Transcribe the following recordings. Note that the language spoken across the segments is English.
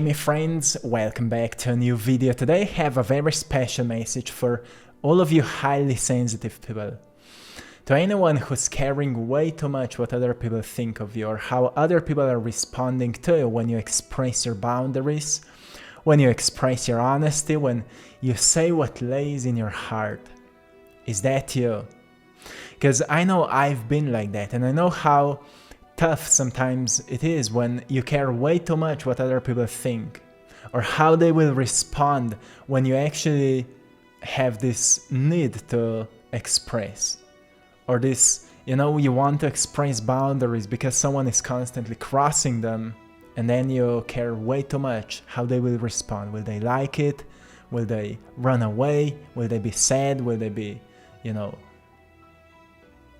Hey my friends, welcome back to a new video. Today I have a very special message for all of you highly sensitive people. To anyone who's caring way too much what other people think of you or how other people are responding to you when you express your boundaries, when you express your honesty, when you say what lays in your heart. Is that you? Because I know I've been like that, and I know how tough sometimes it is when you care way too much what other people think or how they will respond when you actually have this need to express, or this, you want to express boundaries because someone is constantly crossing them, and then you care way too much how they will respond. Will they like it? Will they run away? Will they be sad? Will they be,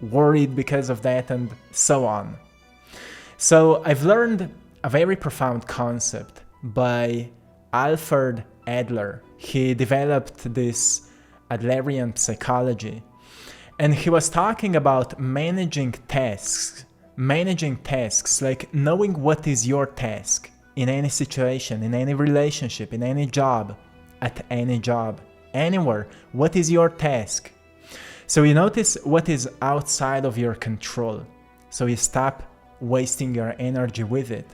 worried because of that, and so on. So I've learned a very profound concept by Alfred Adler. He developed this Adlerian psychology, and he was talking about managing tasks, like knowing what is your task in any situation, in any relationship, in any job, at any job, anywhere. What is your task? So you notice what is outside of your control, so you stop wasting your energy with it.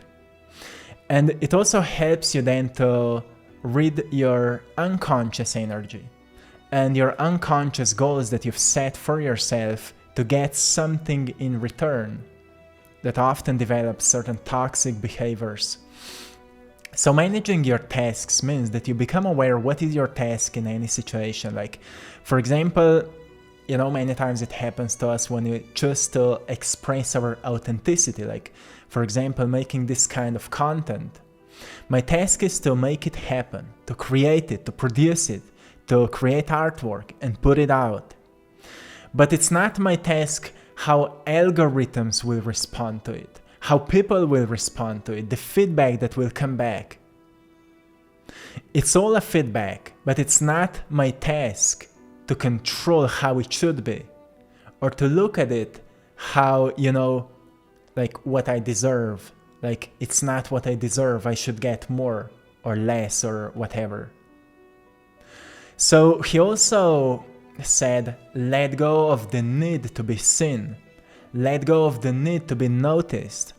And it also helps you then to read your unconscious energy and your unconscious goals that you've set for yourself to get something in return that often develops certain toxic behaviors. So managing your tasks means that you become aware what is your task in any situation. Like, for example, many times it happens to us when we choose to express our authenticity. Like, for example, making this kind of content. My task is to make it happen, to create it, to produce it, to create artwork and put it out. But it's not my task how algorithms will respond to it, how people will respond to it, the feedback that will come back. It's all a feedback, but it's not my task to control how it should be, or to look at it how, like what I deserve. Like, it's not what I deserve, I should get more or less or whatever. So he also said, let go of the need to be seen, let go of the need to be noticed,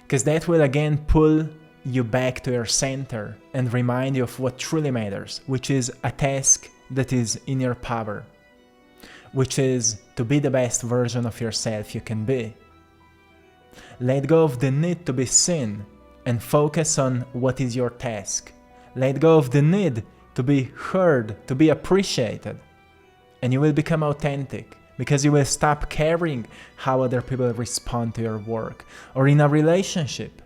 because that will again pull you back to your center and remind you of what truly matters, which is a task that is in your power, which is to be the best version of yourself you can be. Let go of the need to be seen and focus on what is your task. Let go of the need to be heard, to be appreciated, and you will become authentic, because you will stop caring how other people respond to your work. Or in a relationship,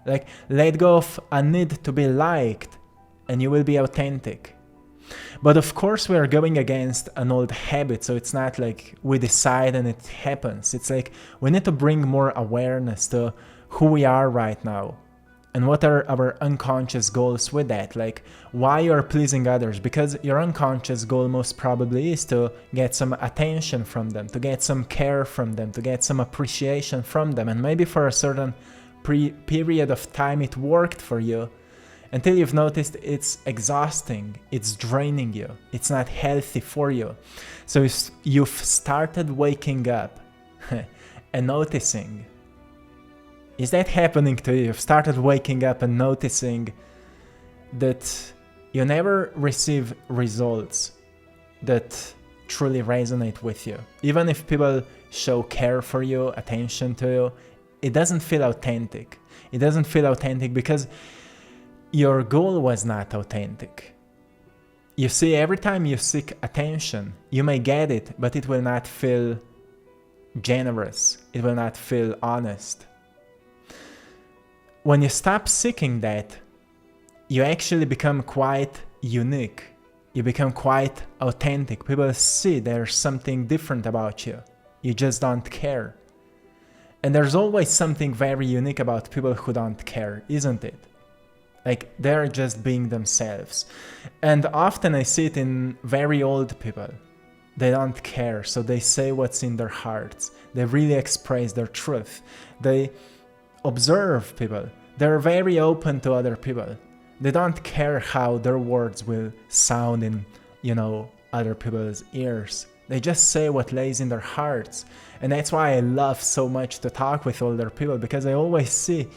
like, let go of a need to be liked and you will be authentic. But of course we are going against an old habit, so it's not like we decide and it happens. It's like we need to bring more awareness to who we are right now and what are our unconscious goals with that. Like, why you are pleasing others, because your unconscious goal most probably is to get some attention from them, to get some care from them, to get some appreciation from them, and maybe for a certain period of time it worked for you, until you've noticed it's exhausting, it's draining you, it's not healthy for you. So you've started waking up and noticing. Is that happening to you? You've started waking up and noticing that you never receive results that truly resonate with you. Even if people show care for you, attention to you, it doesn't feel authentic. It doesn't feel authentic because your goal was not authentic. You see, every time you seek attention, you may get it, but it will not feel generous. It will not feel honest. When you stop seeking that, you actually become quite unique. You become quite authentic. People see there's something different about you. You just don't care. And there's always something very unique about people who don't care, isn't it? Like, they're just being themselves. And often I see it in very old people. They don't care, so they say what's in their hearts. They really express their truth. They observe people. They're very open to other people. They don't care how their words will sound in, other people's ears. They just say what lays in their hearts. And that's why I love so much to talk with older people, because I always see,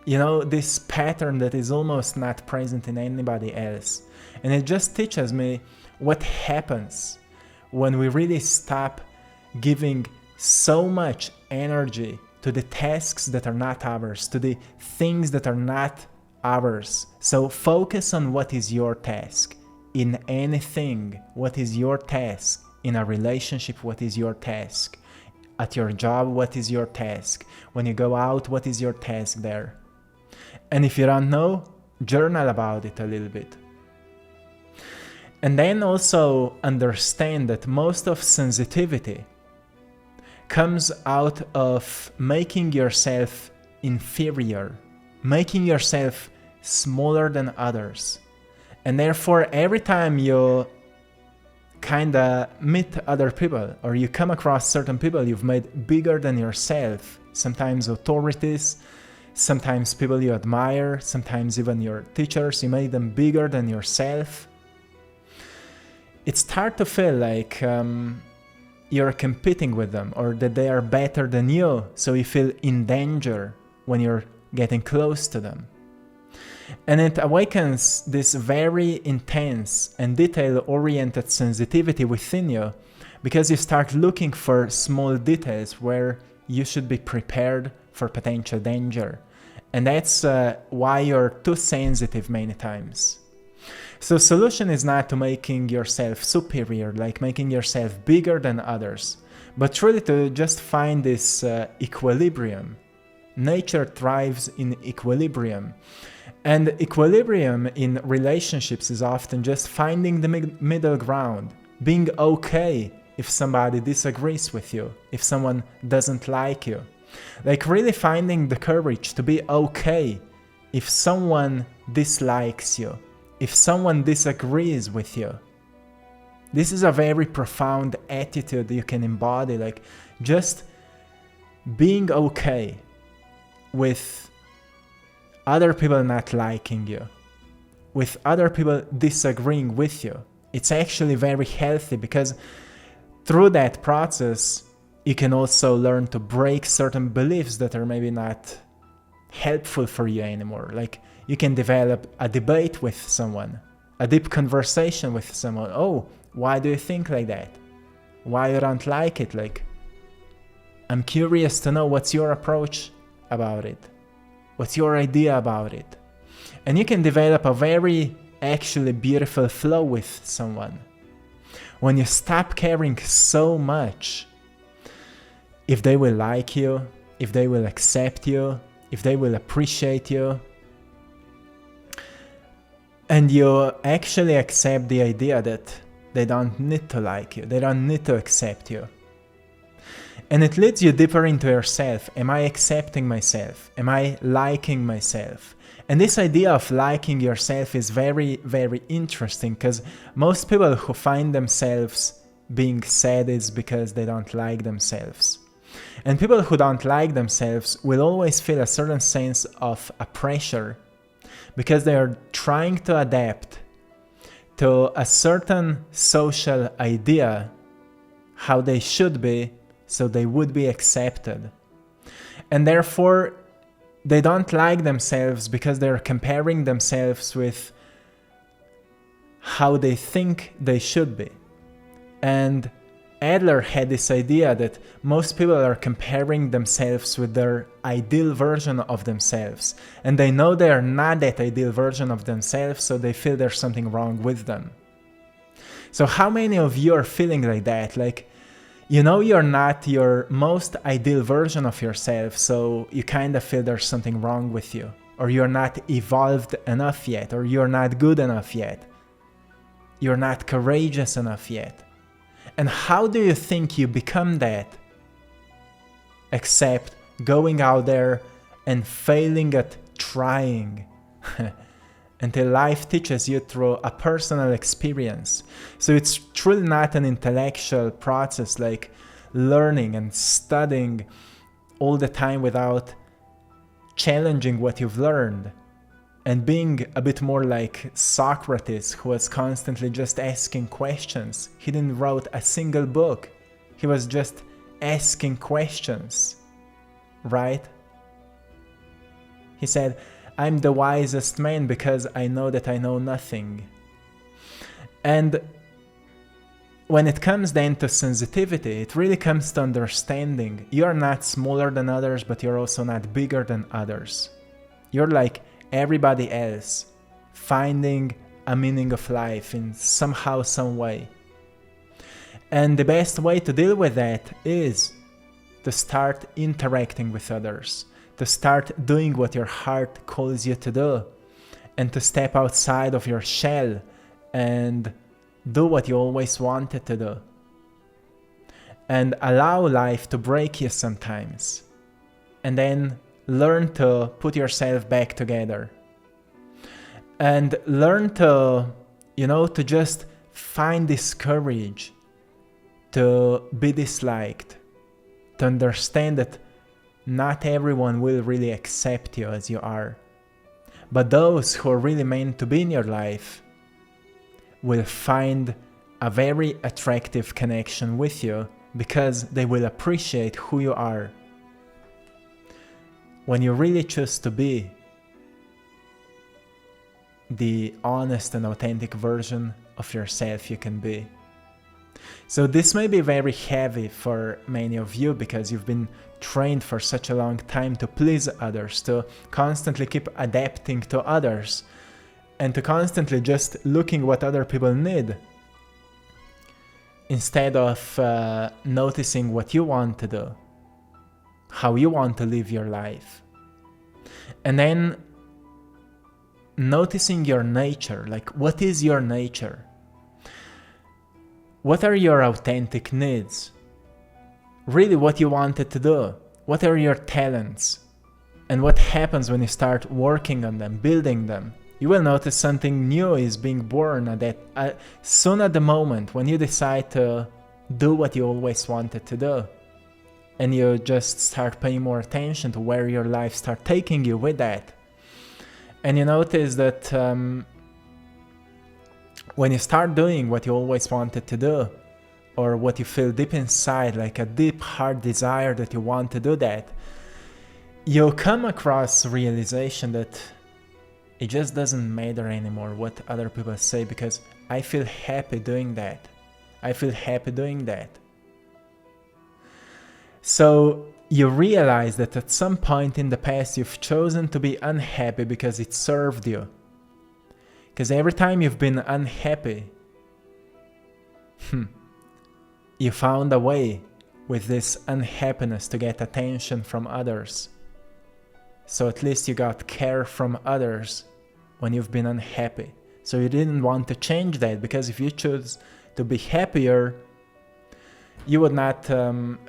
this pattern that is almost not present in anybody else. And it just teaches me what happens when we really stop giving so much energy to the tasks that are not ours, to the things that are not ours. So focus on what is your task in anything. What is your task in a relationship? What is your task at your job? What is your task when you go out? What is your task there? And if you don't know, journal about it a little bit. And then also understand that most of sensitivity comes out of making yourself inferior, making yourself smaller than others. And therefore, every time you kinda meet other people or you come across certain people you've made bigger than yourself, sometimes authorities, sometimes people you admire, sometimes even your teachers, you made them bigger than yourself. It starts to feel like you're competing with them, or that they are better than you, so you feel in danger when you're getting close to them. And it awakens this very intense and detail-oriented sensitivity within you, because you start looking for small details where you should be prepared for potential danger. And that's why you're too sensitive many times. So solution is not to making yourself superior, like making yourself bigger than others, but really to just find this equilibrium. Nature thrives in equilibrium. And equilibrium in relationships is often just finding the middle ground, being okay if somebody disagrees with you, if someone doesn't like you. Like really finding the courage to be okay if someone dislikes you, if someone disagrees with you. This is a very profound attitude you can embody, like just being okay with other people not liking you, with other people disagreeing with you. It's actually very healthy, because through that process, you can also learn to break certain beliefs that are maybe not helpful for you anymore. Like you can develop a debate with someone, a deep conversation with someone. Oh, why do you think like that? Why you don't like it? Like, I'm curious to know what's your approach about it. What's your idea about it? And you can develop a very actually beautiful flow with someone. When you stop caring so much if they will like you, if they will accept you, if they will appreciate you, and you actually accept the idea that they don't need to like you, they don't need to accept you. And it leads you deeper into yourself. Am I accepting myself? Am I liking myself? And this idea of liking yourself is very, very interesting, because most people who find themselves being sad is because they don't like themselves. And people who don't like themselves will always feel a certain sense of a pressure, because they are trying to adapt to a certain social idea, how they should be, so they would be accepted. And therefore, they don't like themselves because they're comparing themselves with how they think they should be. And Adler had this idea that most people are comparing themselves with their ideal version of themselves. And they know they are not that ideal version of themselves, so they feel there's something wrong with them. So how many of you are feeling like that? Like, you know you're not your most ideal version of yourself, so you kind of feel there's something wrong with you, or you're not evolved enough yet, or you're not good enough yet, you're not courageous enough yet. And how do you think you become that? Except going out there and failing at trying until life teaches you through a personal experience. So it's truly not an intellectual process, like learning and studying all the time without challenging what you've learned, and being a bit more like Socrates, who was constantly just asking questions. He didn't write a single book. He was just asking questions, right? He said, I'm the wisest man because I know that I know nothing. And when it comes then to sensitivity, it really comes to understanding. You're not smaller than others, but you're also not bigger than others. You're like everybody else, finding a meaning of life in somehow, some way. And the best way to deal with that is to start interacting with others, to start doing what your heart calls you to do, and to step outside of your shell and do what you always wanted to do. And allow life to break you sometimes. And then learn to put yourself back together. And learn to, to just find this courage to be disliked, to understand that not everyone will really accept you as you are. But those who are really meant to be in your life will find a very attractive connection with you because they will appreciate who you are. When you really choose to be the honest and authentic version of yourself you can be. So this may be very heavy for many of you because you've been trained for such a long time to please others, to constantly keep adapting to others, and to constantly just looking what other people need instead of noticing what you want to do, how you want to live your life. And then noticing your nature, like what is your nature? What are your authentic needs? Really what you wanted to do? What are your talents? And what happens when you start working on them, building them? You will notice something new is being born at that soon at the moment when you decide to do what you always wanted to do. And you just start paying more attention to where your life starts taking you with that. And you notice that when you start doing what you always wanted to do, or what you feel deep inside, like a deep heart desire that you want to do that, you'll come across realization that it just doesn't matter anymore what other people say because I feel happy doing that. I feel happy doing that. So you realize that at some point in the past you've chosen to be unhappy because it served you. Because every time you've been unhappy, you found a way with this unhappiness to get attention from others. So at least you got care from others when you've been unhappy. So you didn't want to change that because if you choose to be happier, you would not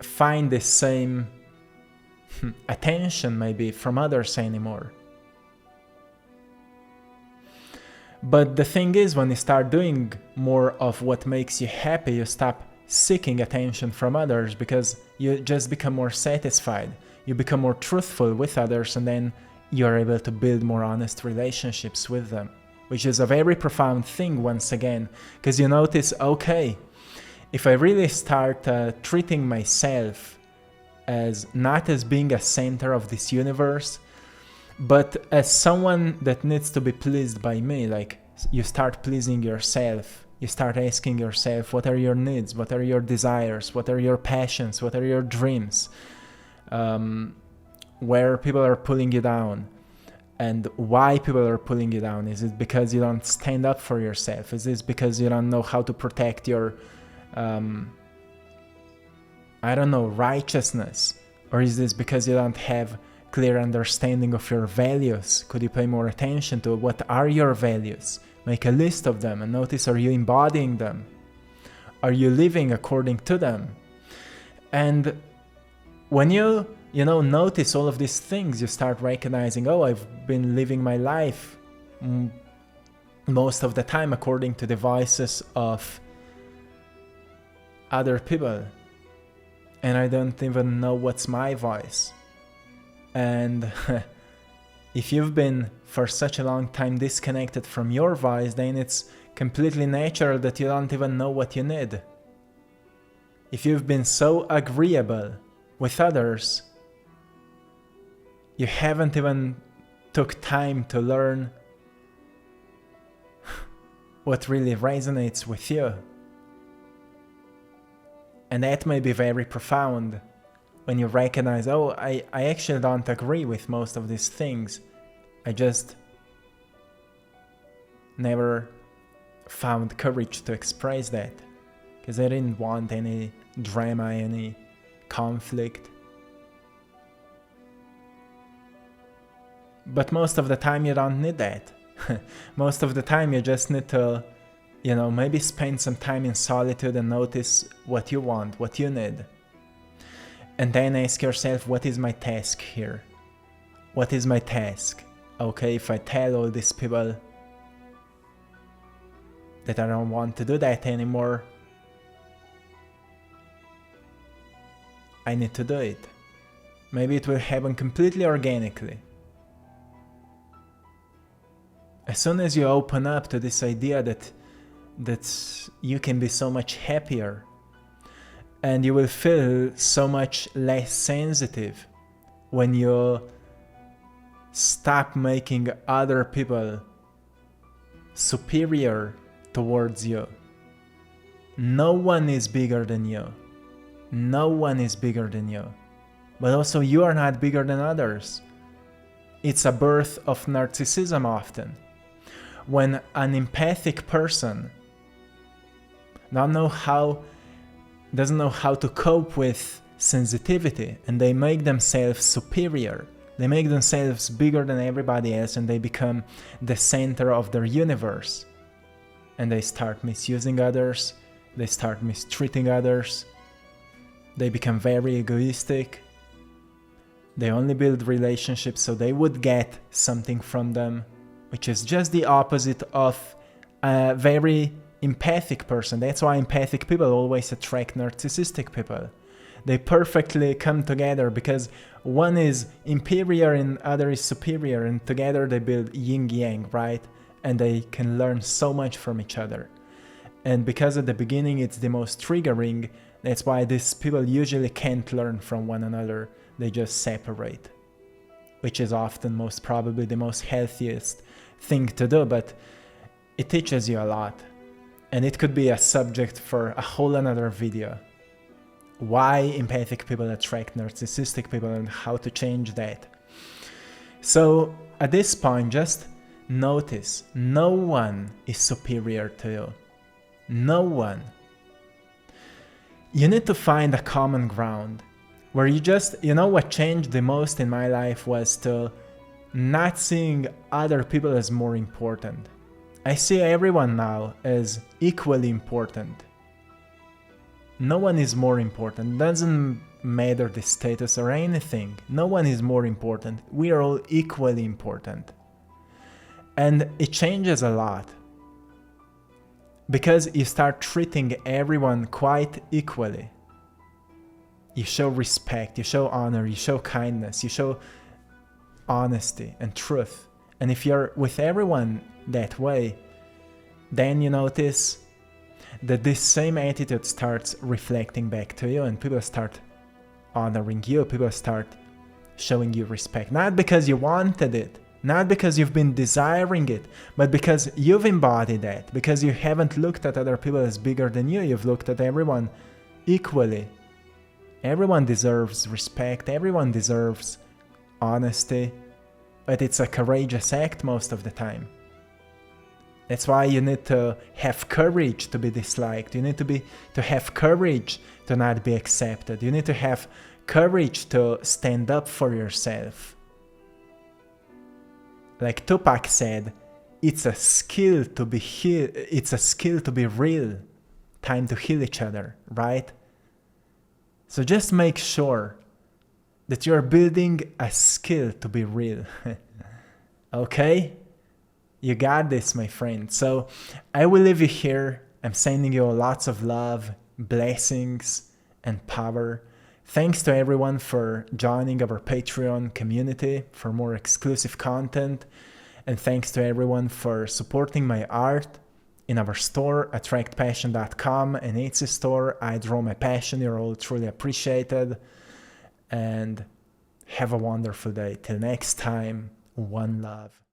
find the same attention maybe from others anymore. But the thing is, when you start doing more of what makes you happy, you stop seeking attention from others because you just become more satisfied. You become more truthful with others, and then you're able to build more honest relationships with them, which is a very profound thing once again, because you notice, okay, if I really start treating myself as not as being a center of this universe, but as someone that needs to be pleased by me, like you start pleasing yourself, you start asking yourself, what are your needs, what are your desires, what are your passions, what are your dreams, where people are pulling you down, and why people are pulling you down. Is it because you don't stand up for yourself? Is this because you don't know how to protect your righteousness? Or is this because you don't have clear understanding of your values? Could you pay more attention to what are your values? Make a list of them and notice, are you embodying them? Are you living according to them? And when you notice all of these things, you start recognizing, oh, I've been living my life most of the time according to the voices of other people. And I don't even know what's my voice. And If you've been for such a long time disconnected from your voice, then it's completely natural that you don't even know what you need. If you've been so agreeable with others, you haven't even took time to learn what really resonates with you. And that may be very profound when you recognize, oh, I actually don't agree with most of these things. I just never found courage to express that because I didn't want any drama, any conflict. But most of the time you don't need that. Most of the time you just need to, maybe spend some time in solitude and notice what you want, what you need. And then ask yourself, what is my task here? What is my task? Okay, if I tell all these people that I don't want to do that anymore, I need to do it. Maybe it will happen completely organically. As soon as you open up to this idea that you can be so much happier and you will feel so much less sensitive when you stop making other people superior towards you. No one is bigger than you. No one is bigger than you. But also you are not bigger than others. It's a birth of narcissism often. When an empathic person doesn't know how to cope with sensitivity, and they make themselves superior, they make themselves bigger than everybody else, and they become the center of their universe. And they start misusing others, they start mistreating others, they become very egoistic, they only build relationships so they would get something from them, which is just the opposite of a very empathic person. That's why empathic people always attract narcissistic people. They perfectly come together because one is inferior and other is superior, and together they build yin-yang, right? And they can learn so much from each other. And because at the beginning it's the most triggering, that's why these people usually can't learn from one another. They just separate, which is often most probably the most healthiest thing to do, but it teaches you a lot. And it could be a subject for a whole another video. Why empathic people attract narcissistic people and how to change that. So at this point, just notice no one is superior to you. No one. You need to find a common ground where what changed the most in my life was to not seeing other people as more important. I see everyone now as equally important. No one is more important. It doesn't matter the status or anything. No one is more important. We are all equally important. And it changes a lot. Because you start treating everyone quite equally. You show respect, you show honor, you show kindness, you show honesty and truth. And if you're with everyone that way, then you notice that this same attitude starts reflecting back to you, and people start honoring you, people start showing you respect. Not because you wanted it, not because you've been desiring it, but because you've embodied that, because you haven't looked at other people as bigger than you, you've looked at everyone equally. Everyone deserves respect, everyone deserves honesty, but it's a courageous act most of the time. That's why you need to have courage to be disliked. You need to have courage to not be accepted. You need to have courage to stand up for yourself. Like Tupac said, it's a skill to be it's a skill to be real. Time to heal each other, right? So just make sure that you're building a skill to be real. Okay? You got this, my friend. So I will leave you here. I'm sending you lots of love, blessings, and power. Thanks to everyone for joining our Patreon community for more exclusive content. And thanks to everyone for supporting my art in our store, AttractPassion.com, and Etsy store. I Draw My Passion. You're all truly appreciated. And have a wonderful day. Till next time, one love.